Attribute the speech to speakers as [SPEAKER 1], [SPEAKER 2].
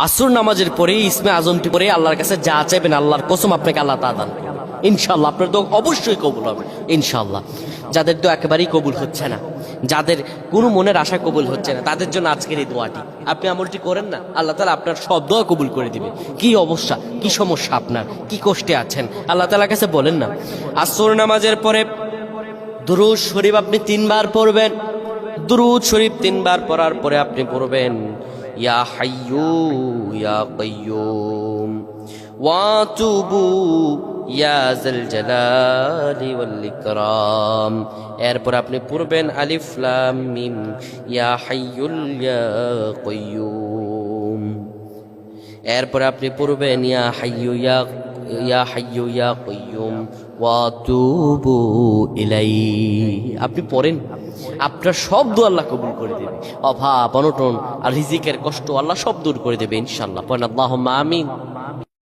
[SPEAKER 1] আসর নামাজের পরে ইসমে আজমটি পরে আল্লাহর কাছে যা চাইবেন আল্লাহর কসম আপনাকে আল্লাহ তা দান করবেন ইনশাআল্লাহ। আপনার তো অবশ্যই কবুল হবে ইনশাআল্লাহ। যাদের তো একেবারেই কবুল হচ্ছে না, যাদের কোনো মনের আশা কবুল হচ্ছে না, তাদের জন্য আজকের এই দোয়াটি আপনি আমলটি করেন না, আল্লাহ তাআলা আপনার সব দোয়া কবুল করে দিবে। কি অবস্থা, কি সমস্যা আপনার, কি কষ্টে আছেন, আল্লাহ তাআলার কাছে বলেন না। আসর নামাজের পরে দুরূদ শরীফ আপনি 3 বার পড়বেন। দুরূদ শরীফ 3 বার পড়ার পরে আপনি পড়বেন ইয়া হাইয়ু ইয়া কাইয়ুম ওয়াতুবু ইয়া যাল জালালি ওয়াল ইকরাম। এরপর আপনি পড়বেন আলিফ লাম মিম ইয়া হাইয়ুল ইয়া কাইয়ুম। এরপর আপনি পড়বেন ইয়া হাইয়ু ইয়া কাইয়ুম ওয়াতুবু ইলাইহি। আপনি পড়েন, আপনার সব দোয়া আল্লাহ কবুল করে দেবে। অভাব অনটন আর রিজিকের কষ্ট আল্লাহ সব দূর করে দেবে ইনশাআল্লাহ। পড়েন আল্লাহুম্মা আমিন।